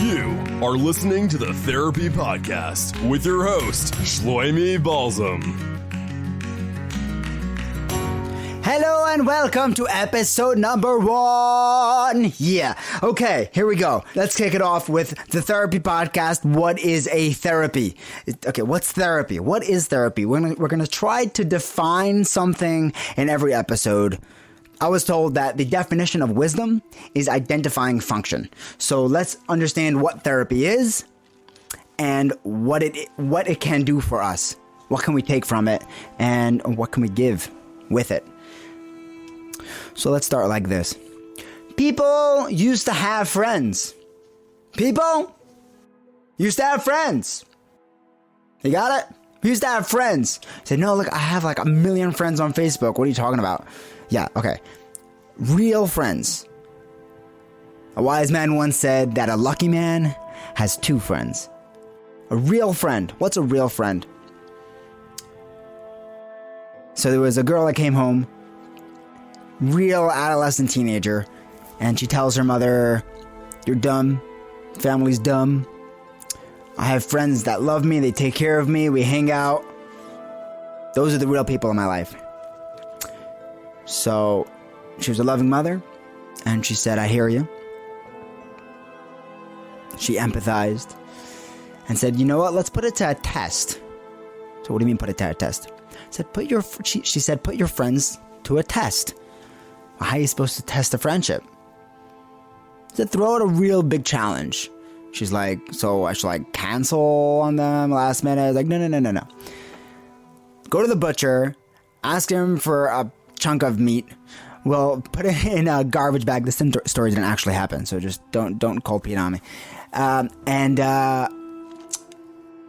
You are listening to the Therapy Podcast with your host, Shloimi Balsam. Hello and welcome to episode number 1. Yeah. Okay, here we go. Let's kick it off with the Therapy Podcast. What is a therapy? Okay, what's therapy? What is therapy? We're going to try to define something in every episode. I was told that the definition of wisdom is identifying function. So let's understand what therapy is and what it can do for us. What can we take from it and what can we give with it? So let's start like this. People used to have friends. People used to have friends. You got it? We used to have friends. I said, no, look, I have like 1 million friends on Facebook. What are you talking about? Yeah, okay. Real friends. A wise man once said that a lucky man has 2 friends. A real friend. What's a real friend? So there was a girl that came home, real adolescent teenager, and she tells her mother, "You're dumb. Family's dumb. I have friends that love me. They take care of me. We hang out. Those are the real people in my life." So she was a loving mother, and she said, "I hear you." She empathized and said, "You know what? Let's put it to a test." So what do you mean put it to a test? She said, "Put your friends to a test." Well, how are you supposed to test a friendship? She said, "Throw out a real big challenge." She's like, "So I should cancel on them last minute?" I was like, no. Go to the butcher, ask him for a chunk of meat. We'll put it in a garbage bag. This story didn't actually happen, so just don't cold Pete on me. And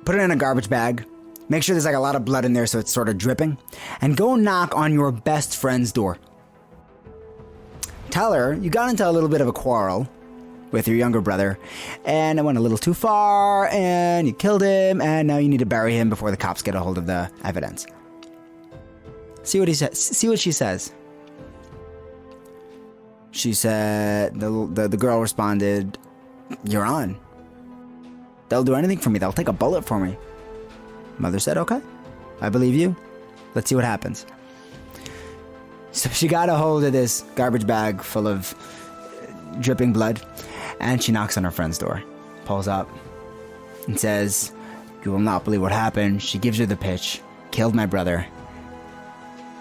put it in a garbage bag. Make sure there's a lot of blood in there so it's sort of dripping. And go knock on your best friend's door. Tell her you got into a little bit of a quarrel with your younger brother, and it went a little too far, and you killed him, and now you need to bury him before the cops get a hold of the evidence. See what he says. See what she says. She said, the girl responded, "You're on. They'll do anything for me. They'll take a bullet for me." Mother said, "Okay, I believe you. Let's see what happens." So she got a hold of this garbage bag full of dripping blood, and she knocks on her friend's door, pulls up, and says, "You will not believe what happened." She gives her the pitch. "Killed my brother.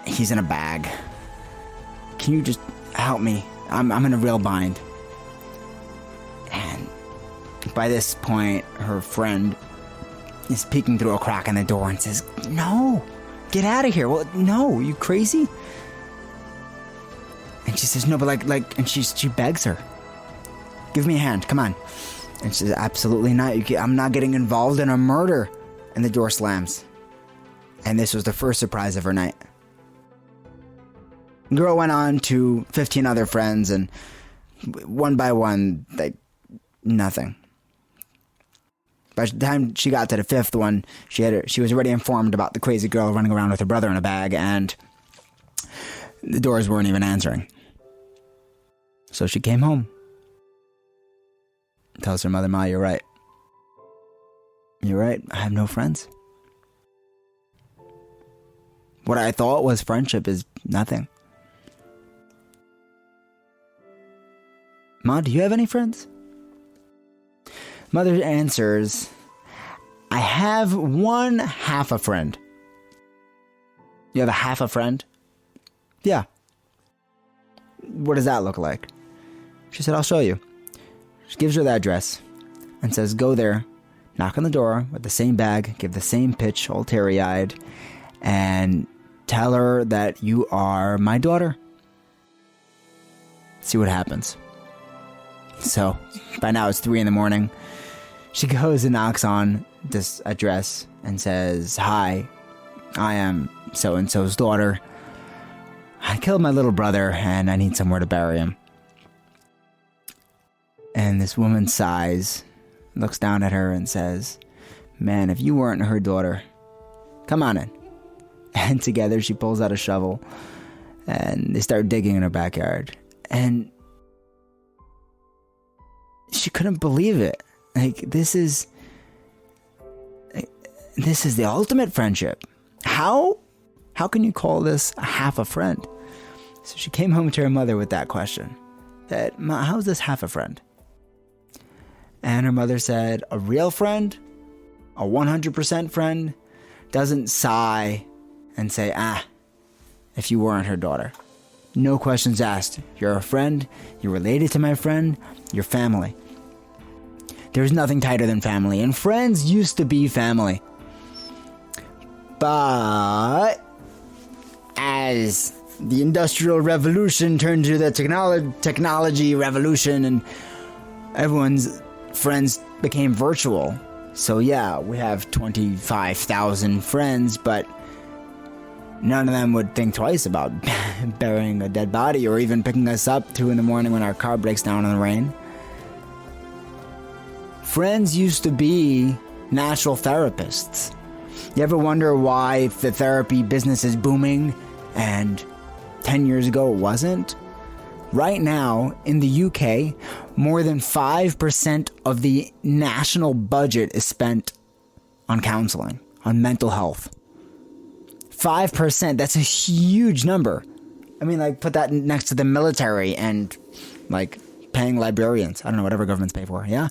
He's in a bag. Can you just help me? I'm in a real bind." And by this point, her friend is peeking through a crack in the door and says, "No, get out of here." "Well, no, you crazy?" And she says, "No, but and she begs her, "Give me a hand, come on." And she says, "Absolutely not. I'm not getting involved in a murder." And the door slams. And this was the first surprise of her night. The girl went on to 15 other friends, and one by one, nothing. By the time she got to the 5th one, she was already informed about the crazy girl running around with her brother in a bag, and the doors weren't even answering. So she came home. Tells her mother, "Ma, you're right. You're right. I have no friends. What I thought was friendship is nothing. Ma, do you have any friends?" Mother answers, "I have one half a friend." "You have a half a friend?" "Yeah." "What does that look like?" She said, "I'll show you." She gives her the address and says, "Go there, knock on the door with the same bag, give the same pitch, all teary-eyed, and tell her that you are my daughter. See what happens." So, by now it's 3 a.m. She goes and knocks on this address and says, "Hi, I am so-and-so's daughter. I killed my little brother and I need somewhere to bury him." And this woman sighs, looks down at her and says, "Man, if you weren't her daughter, come on in." And together she pulls out a shovel and they start digging in her backyard. And she couldn't believe it. Like, this is the ultimate friendship. How can you call this half a friend? So she came home to her mother with that question. Said, "Ma, how's this half a friend?" And her mother said, "A real friend, a 100% friend, doesn't sigh and say, if you weren't her daughter. No questions asked. You're a friend, you're related to my friend, you're family. There's nothing tighter than family, and friends used to be family. But as the Industrial Revolution turned to the technology revolution and everyone's friends became virtual. So yeah, we have 25,000 friends, but none of them would think twice about burying a dead body or even picking us up 2 a.m. when our car breaks down in the rain. Friends used to be natural therapists. You ever wonder why the therapy business is booming and 10 years ago it wasn't? Right now, in the UK, more than 5% of the national budget is spent on counseling, on mental health. 5%, that's a huge number. I mean, like, put that next to the military and, like, paying librarians. I don't know, whatever governments pay for, yeah?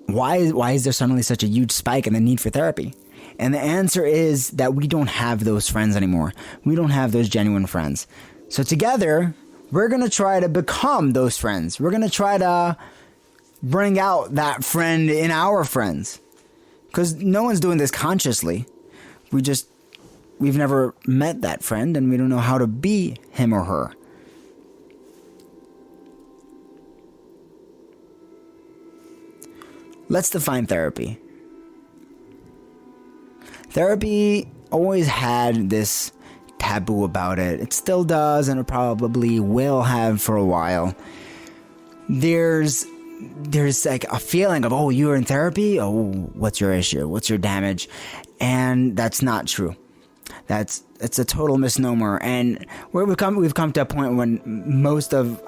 Why is there suddenly such a huge spike in the need for therapy? And the answer is that we don't have those friends anymore. We don't have those genuine friends. So together, we're going to try to become those friends. We're going to try to bring out that friend in our friends. Because no one's doing this consciously. We've never met that friend and we don't know how to be him or her. Let's define therapy. Therapy always had this taboo about it. It still does, and it probably will have for a while. There's like a feeling of, oh, you're in therapy? Oh, what's your issue? What's your damage? And that's not true. It's a total misnomer. And we've come to a point when most of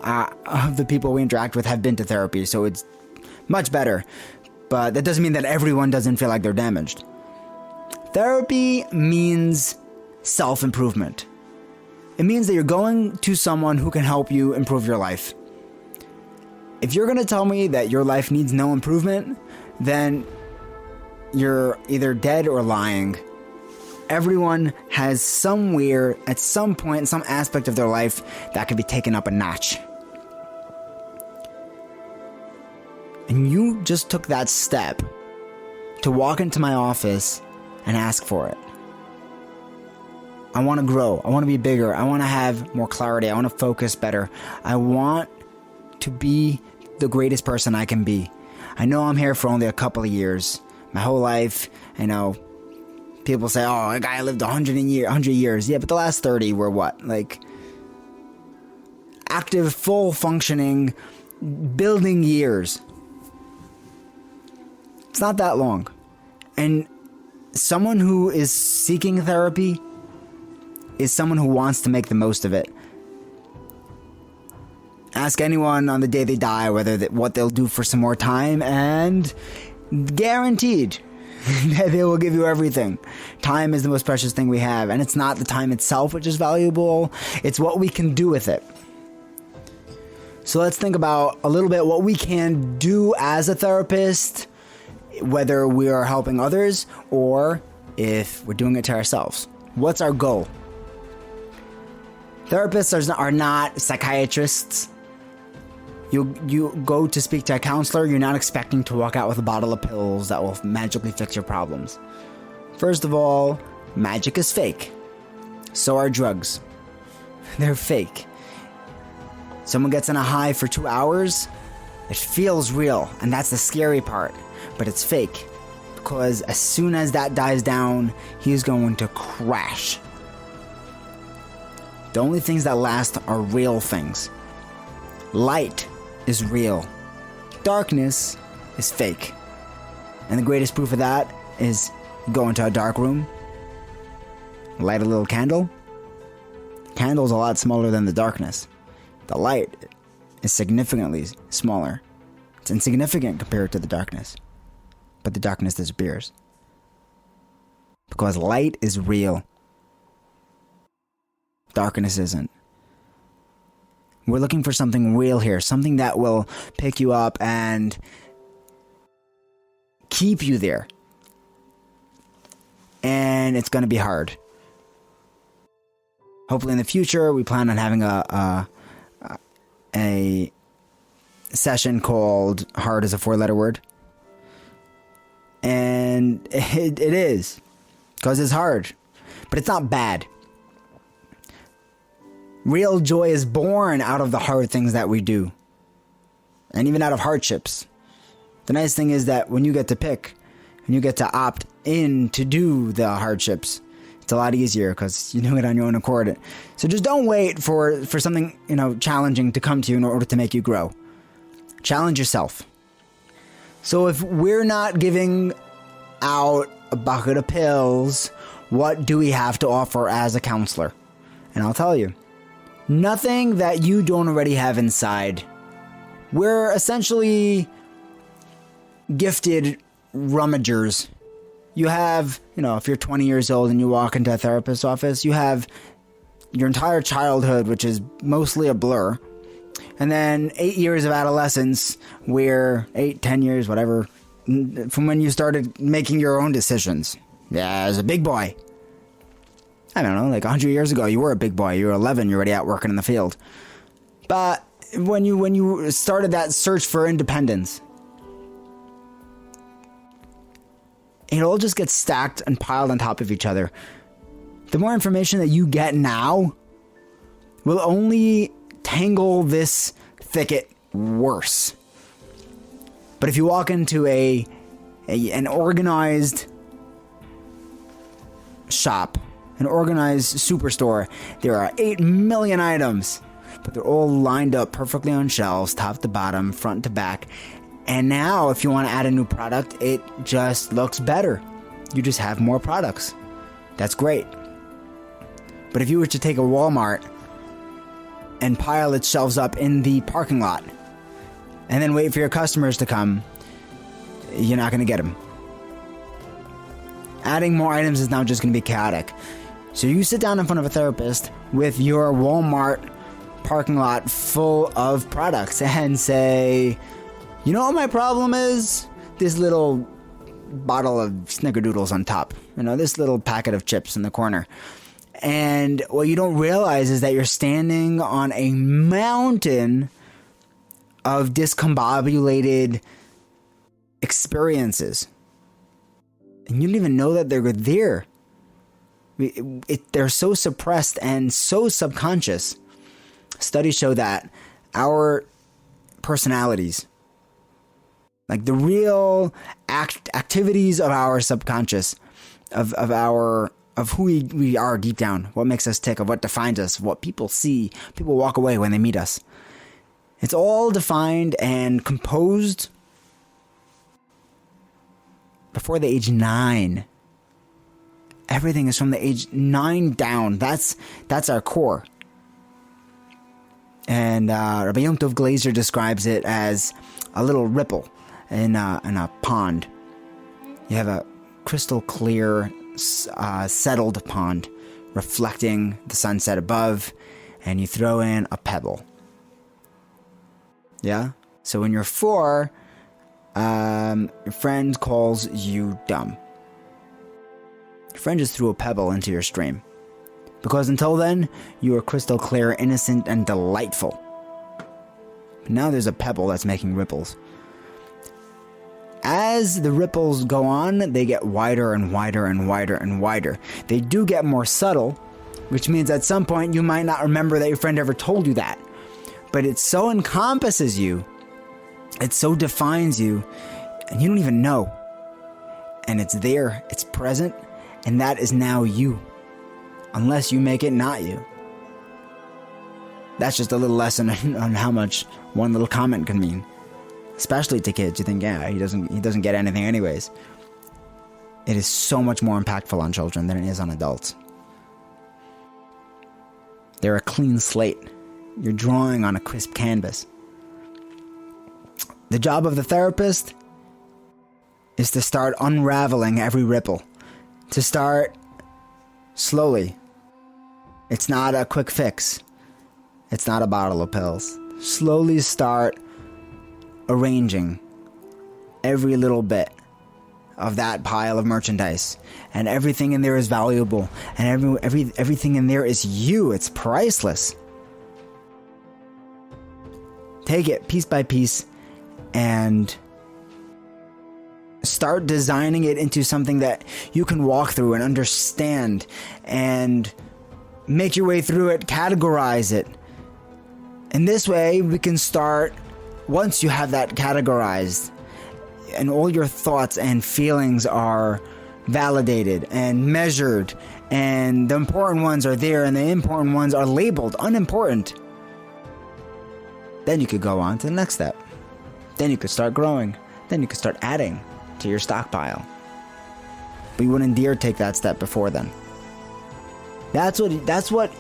the people we interact with have been to therapy, so it's much better. But that doesn't mean that everyone doesn't feel like they're damaged. Therapy means self-improvement. It means that you're going to someone who can help you improve your life. If you're going to tell me that your life needs no improvement, then you're either dead or lying. Everyone has somewhere, at some point, some aspect of their life that could be taken up a notch. And you just took that step to walk into my office and ask for it. I want to grow. I want to be bigger. I want to have more clarity. I want to focus better. I want to be the greatest person I can be. I know I'm here for only a couple of years. My whole life, I know people say, oh, a guy lived 100 years. Yeah, but the last 30 were what? Like, active, full functioning, building years. It's not that long. And someone who is seeking therapy is someone who wants to make the most of it. Ask anyone on the day they die what they'll do for some more time, and guaranteed that they will give you everything. Time is the most precious thing we have, and it's not the time itself which is valuable, it's what we can do with it. So let's think about a little bit what we can do as a therapist, whether we are helping others or if we're doing it to ourselves. What's our goal? Therapists are not psychiatrists. You go to speak to a counselor, you're not expecting to walk out with a bottle of pills that will magically fix your problems. First of all, magic is fake. So are drugs. They're fake. Someone gets in a high for 2 hours, it feels real, and that's the scary part. But it's fake, because as soon as that dies down, he's going to crash. The only things that last are real things. Light is real. Darkness is fake. And the greatest proof of that is go into a dark room, light a little candle. Candle's a lot smaller than the darkness. The light is significantly smaller. It's insignificant compared to the darkness. But the darkness disappears. Because light is real. Darkness isn't. We're looking for something real here. Something that will pick you up and keep you there. And it's going to be hard. Hopefully in the future, we plan on having a session called Hard as a 4-letter word. And it is. Because it's hard. But it's not bad. Real joy is born out of the hard things that we do. And even out of hardships. The nice thing is that when you get to pick, and you get to opt in to do the hardships, it's a lot easier because you do it on your own accord. So just don't wait for something, challenging to come to you in order to make you grow. Challenge yourself. So if we're not giving out a bucket of pills, what do we have to offer as a counselor? And I'll tell you, nothing that you don't already have inside. We're essentially gifted rummagers. You have, if you're 20 years old and you walk into a therapist's office, you have your entire childhood, which is mostly a blur. And then 8 years of adolescence, where 8, 10 years, whatever, from when you started making your own decisions. Yeah, as a big boy. I don't know, like 100 years ago, you were a big boy. You were 11, you're already out working in the field. But when you started that search for independence, it all just gets stacked and piled on top of each other. The more information that you get now will only tangle this thicket worse. But if you walk into an organized shop, an organized superstore, there are 8 million items, but they're all lined up perfectly on shelves, top to bottom, front to back. And now, if you want to add a new product, it just looks better. You just have more products. That's great. But if you were to take a Walmart and pile its shelves up in the parking lot, and then wait for your customers to come, you're not going to get them. Adding more items is now just going to be chaotic. So you sit down in front of a therapist with your Walmart parking lot full of products and say, you know what my problem is? This little bottle of Snickerdoodles on top. This little packet of chips in the corner. And what you don't realize is that you're standing on a mountain of discombobulated experiences. And you don't even know that they're there. They're so suppressed and so subconscious. Studies show that our personalities, like the real activities of our subconscious, of who we are deep down, what makes us tick, of what defines us, what people see, people walk away when they meet us. It's all defined and composed before the age 9. Everything is from the age 9 down. That's our core. And Rabbi Yom Tov Glazer describes it as a little ripple in a pond. You have a crystal clear, settled pond reflecting the sunset above, and you throw in a pebble. Yeah? So when you're 4, your friend calls you dumb. Your friend just threw a pebble into your stream. Because until then, you were crystal clear, innocent, and delightful. But now there's a pebble that's making ripples. As the ripples go on, they get wider and wider and wider and wider. They do get more subtle, which means at some point you might not remember that your friend ever told you that. But it so encompasses you, it so defines you, and you don't even know. And it's there, it's present, and that is now you. Unless you make it not you. That's just a little lesson on how much one little comment can mean. Especially to kids. You think, yeah, he doesn't get anything anyways. It is so much more impactful on children than it is on adults. They're a clean slate. You're drawing on a crisp canvas. The job of the therapist is to start unraveling every ripple, to start slowly. It's not a quick fix. It's not a bottle of pills. Slowly start arranging every little bit of that pile of merchandise, and everything in there is valuable, and everything in there is you. It's priceless. Take it piece by piece and start designing it into something that you can walk through and understand, and make your way through it, categorize it. And this way we can start, once you have that categorized and all your thoughts and feelings are validated and measured, and the important ones are there and the important ones are labeled unimportant, then you could go on to the next step. Then you could start growing. Then you could start adding to your stockpile. But you wouldn't dare take that step before then. That's what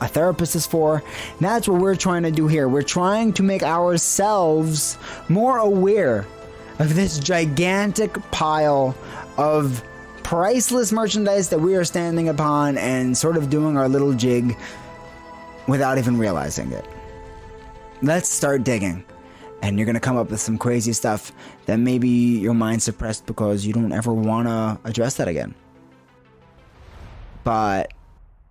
a therapist is for. That's what we're trying to do here. We're trying to make ourselves more aware of this gigantic pile of priceless merchandise that we are standing upon and sort of doing our little jig without even realizing it. Let's start digging. And you're going to come up with some crazy stuff that maybe your mind suppressed because you don't ever want to address that again. But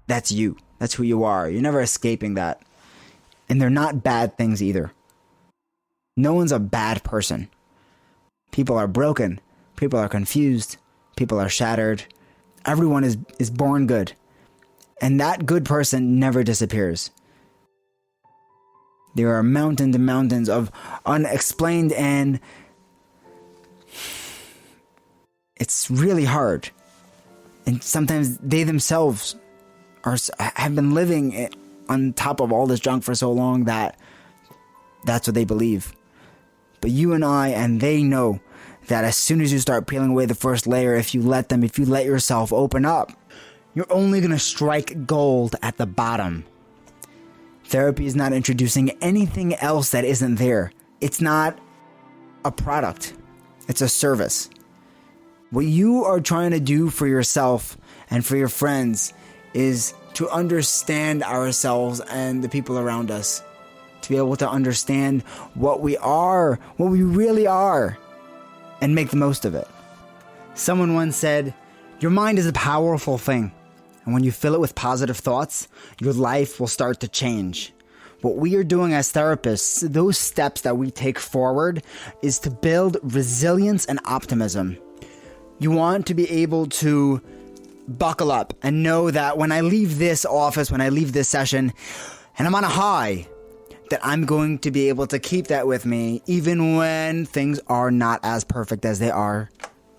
that's you. That's who you are. You're never escaping that. And they're not bad things either. No one's a bad person. People are broken. People are confused. People are shattered. Everyone is born good. And that good person never disappears. There are mountains and mountains of unexplained, and it's really hard. And sometimes they themselves have been living on top of all this junk for so long that that's what they believe. But you and I and they know that as soon as you start peeling away the first layer, if you let yourself open up, you're only going to strike gold at the bottom. Therapy is not introducing anything else that isn't there. It's not a product. It's a service. What you are trying to do for yourself and for your friends is to understand ourselves and the people around us. To be able to understand what we are, what we really are, and make the most of it. Someone once said, your mind is a powerful thing. And when you fill it with positive thoughts, your life will start to change. What we are doing as therapists, those steps that we take forward, is to build resilience and optimism. You want to be able to buckle up and know that when I leave this office, when I leave this session, and I'm on a high, that I'm going to be able to keep that with me even when things are not as perfect as they are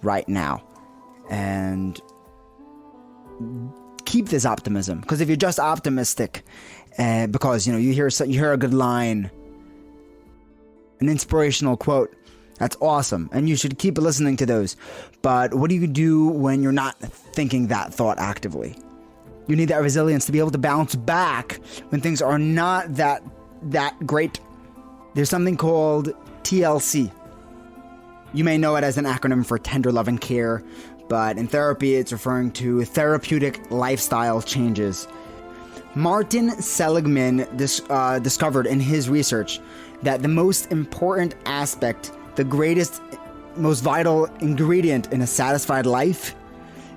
right now. And keep this optimism, because if you're just optimistic because you hear a good line, an inspirational quote, that's awesome, and you should keep listening to those. But what do you do when you're not thinking that thought actively? You need that resilience to be able to bounce back when things are not that great. There's something called TLC. You may know it as an acronym for tender loving care, but in therapy, it's referring to therapeutic lifestyle changes. Martin Seligman discovered in his research that the most important aspect, the greatest, most vital ingredient in a satisfied life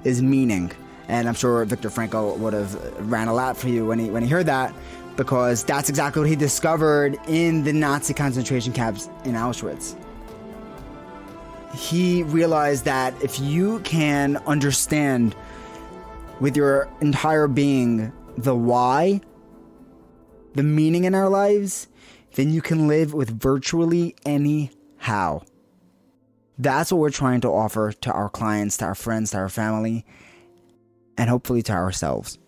is meaning. And I'm sure Viktor Frankl would have ran a lap for you when he heard that, because that's exactly what he discovered in the Nazi concentration camps in Auschwitz. He realized that if you can understand with your entire being the why, the meaning in our lives, then you can live with virtually any how. That's what we're trying to offer to our clients, to our friends, to our family, and hopefully to ourselves.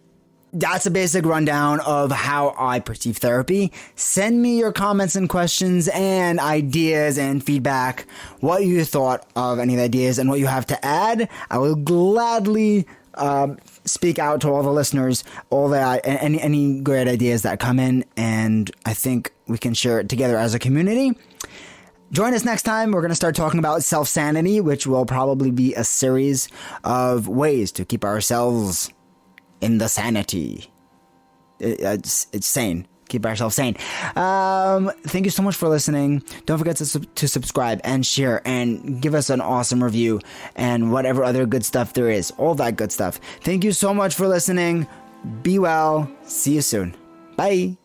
That's a basic rundown of how I perceive therapy. Send me your comments and questions and ideas and feedback, what you thought of any of the ideas and what you have to add. I will gladly speak out to all the listeners, any great ideas that come in, and I think we can share it together as a community. Join us next time. We're going to start talking about self-sanity, which will probably be a series of ways to keep ourselves in the sanity. It's sane. Keep ourselves sane. Thank you so much for listening. Don't forget to subscribe and share and give us an awesome review and whatever other good stuff there is. All that good stuff. Thank you so much for listening. Be well. See you soon. Bye.